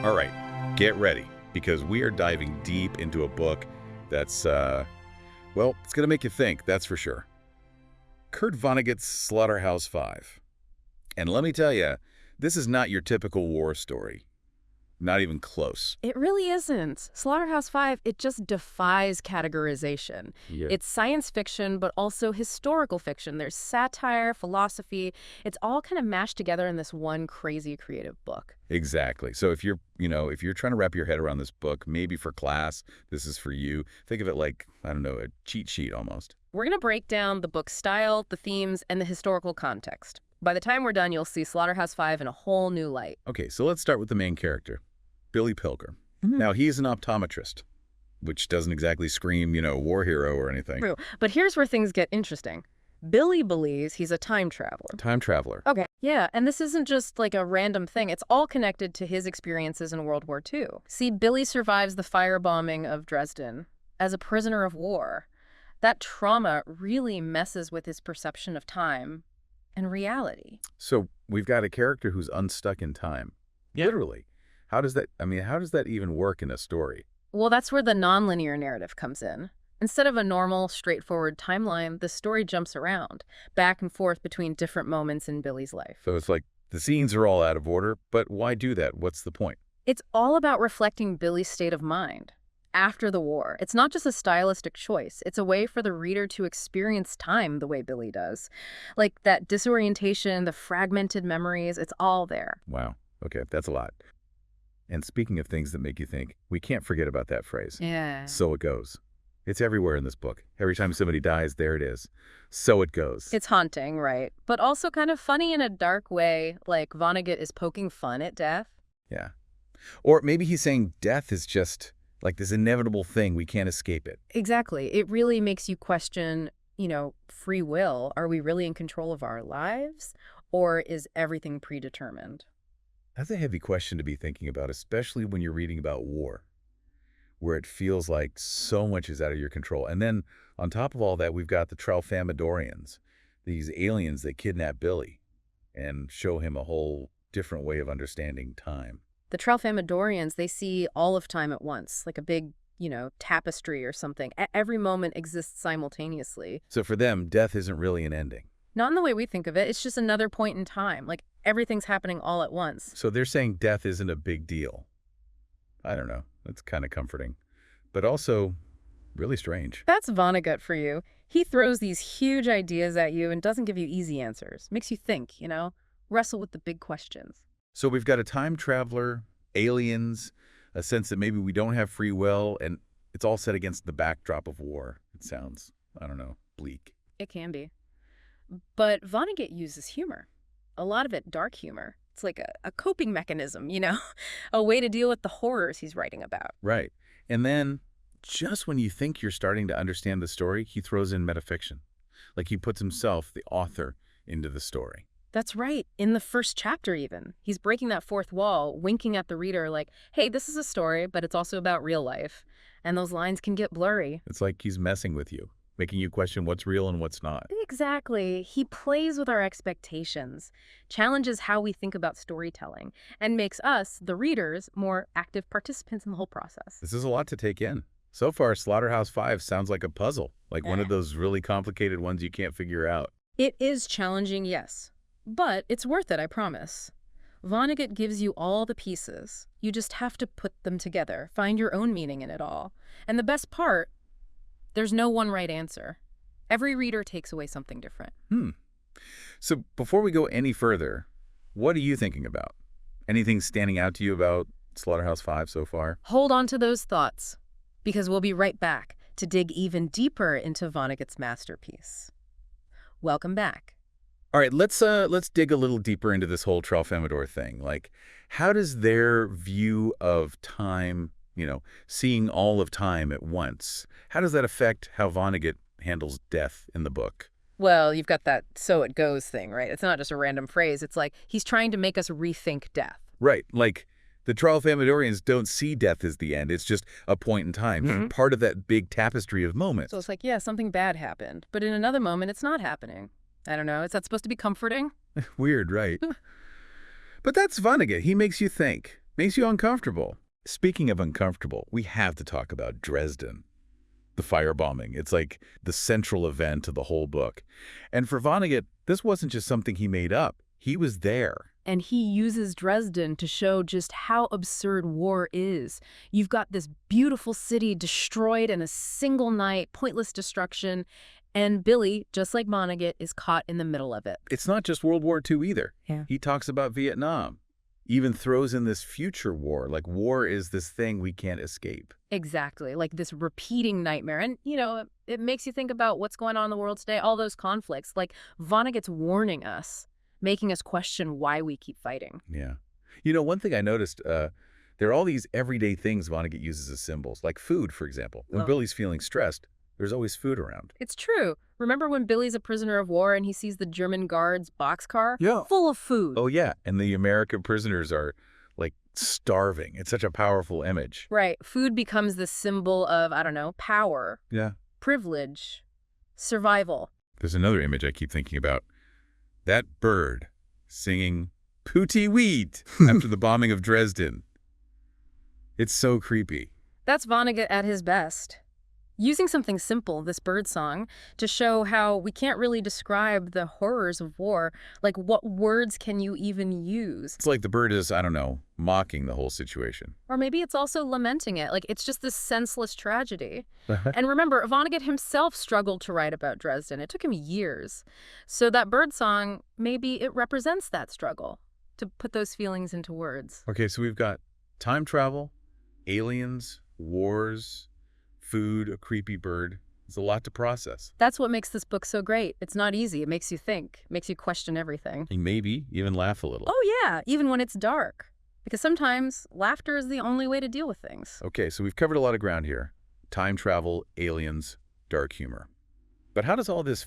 All right, get ready, because we are diving deep into a book that's, well, it's going to make you think, that's for sure. Kurt Vonnegut's Slaughterhouse-Five. And let me tell you, this is not your typical war story. Not even close. It really isn't. Slaughterhouse-Five, it just defies categorization. Yeah. It's science fiction, but also historical fiction. There's satire, philosophy. It's all kind of mashed together in this one crazy creative book. Exactly. So if you're trying to wrap your head around this book, maybe for class, this is for you. Think of it like, I don't know, a cheat sheet almost. We're going to break down the book's style, the themes, and the historical context. By the time we're done, you'll see Slaughterhouse-Five in a whole new light. Okay, so let's start with the main character, Billy Pilgrim. Now, he's an optometrist, which doesn't exactly scream, war hero or anything. True. But here's where things get interesting. Billy believes he's a time traveler. Time traveler. Okay. Yeah, and this isn't just like a random thing. It's all connected to his experiences in World War II. See, Billy survives the firebombing of Dresden as a prisoner of war. That trauma really messes with his perception of time and reality. So we've got a character who's unstuck in time. Yeah. Literally. How does that even work in a story? Well, that's where the nonlinear narrative comes in. Instead of a normal, straightforward timeline, the story jumps around, back and forth between different moments in Billy's life. So it's like the scenes are all out of order, but why do that? What's the point? It's all about reflecting Billy's state of mind after the war. It's not just a stylistic choice. It's a way for the reader to experience time the way Billy does. Like that disorientation, the fragmented memories, it's all there. Wow. Okay, that's a lot. And speaking of things that make you think, we can't forget about that phrase. Yeah. So it goes. It's everywhere in this book. Every time somebody dies, there it is. So it goes. It's haunting, right? But also kind of funny in a dark way, like Vonnegut is poking fun at death. Yeah. Or maybe he's saying death is just like this inevitable thing. We can't escape it. Exactly. It really makes you question, free will. Are we really in control of our lives? Or is everything predetermined? That's a heavy question to be thinking about, especially when you're reading about war, where it feels like so much is out of your control. And then on top of all that, we've got the Tralfamadorians, these aliens that kidnap Billy and show him a whole different way of understanding time. The Tralfamadorians, they see all of time at once, like a big, tapestry or something. Every moment exists simultaneously. So for them, death isn't really an ending. Not in the way we think of it. It's just another point in time. Like everything's happening all at once. So they're saying death isn't a big deal. I don't know. That's kind of comforting, but also really strange. That's Vonnegut for you. He throws these huge ideas at you and doesn't give you easy answers. Makes you think, wrestle with the big questions. So we've got a time traveler, aliens, a sense that maybe we don't have free will, and it's all set against the backdrop of war. It sounds, I don't know, bleak. It can be. But Vonnegut uses humor. A lot of it dark humor. It's like a coping mechanism, a way to deal with the horrors he's writing about. Right. And then just when you think you're starting to understand the story, he throws in metafiction. Like he puts himself, the author, into the story. That's right. In the first chapter even, he's breaking that fourth wall, winking at the reader like, hey, this is a story, but it's also about real life. And those lines can get blurry. It's like he's messing with you, making you question what's real and what's not. Exactly. He plays with our expectations, challenges how we think about storytelling, and makes us, the readers, more active participants in the whole process. This is a lot to take in. So far, Slaughterhouse-Five sounds like a puzzle, like one of those really complicated ones you can't figure out. It is challenging, yes. But it's worth it, I promise. Vonnegut gives you all the pieces. You just have to put them together, find your own meaning in it all. And the best part, there's no one right answer. Every reader takes away something different. So before we go any further, what are you thinking about? Anything standing out to you about Slaughterhouse-Five so far? Hold on to those thoughts, because we'll be right back to dig even deeper into Vonnegut's masterpiece. Welcome back. All right, let's dig a little deeper into this whole Tralfamador thing. Like, how does their view of time, seeing all of time at once, how does that affect how Vonnegut handles death in the book? Well, you've got that so it goes thing, right? It's not just a random phrase. It's like he's trying to make us rethink death. Right. Like the Tralfamadorians don't see death as the end. It's just a point in time, part of that big tapestry of moments. So it's like, yeah, something bad happened. But in another moment, it's not happening. I don't know. Is that supposed to be comforting? Weird, right? But that's Vonnegut. He makes you think. Makes you uncomfortable. Speaking of uncomfortable, we have to talk about Dresden. The firebombing. It's like the central event of the whole book. And for Vonnegut, this wasn't just something he made up. He was there. And he uses Dresden to show just how absurd war is. You've got this beautiful city destroyed in a single night, pointless destruction, and Billy, just like Vonnegut, is caught in the middle of it. It's not just World War II either. Yeah. He talks about Vietnam. Even throws in this future war, like war is this thing we can't escape. Exactly, like this repeating nightmare. And, it makes you think about what's going on in the world today, all those conflicts. Like, Vonnegut's warning us, making us question why we keep fighting. Yeah. One thing I noticed, there are all these everyday things Vonnegut uses as symbols, like food, for example. When Billy's feeling stressed, there's always food around. It's true. Remember when Billy's a prisoner of war and he sees the German guards' boxcar? Yeah. Full of food. Oh, yeah. And the American prisoners are, like, starving. It's such a powerful image. Right. Food becomes the symbol of, power. Yeah. Privilege. Survival. There's another image I keep thinking about. That bird singing Pooty Wheat after the bombing of Dresden. It's so creepy. That's Vonnegut at his best. Using something simple, this bird song, to show how we can't really describe the horrors of war. Like, what words can you even use? It's like the bird is, mocking the whole situation. Or maybe it's also lamenting it. Like, it's just this senseless tragedy. And remember, Vonnegut himself struggled to write about Dresden. It took him years. So that bird song, maybe it represents that struggle, to put those feelings into words. Okay, so we've got time travel, aliens, wars, food, a creepy bird. It's a lot to process. That's what makes this book so great. It's not easy. It makes you think, makes you question everything. And maybe even laugh a little. Oh, yeah, even when it's dark. Because sometimes laughter is the only way to deal with things. Okay, so we've covered a lot of ground here. Time travel, aliens, dark humor. But how does all this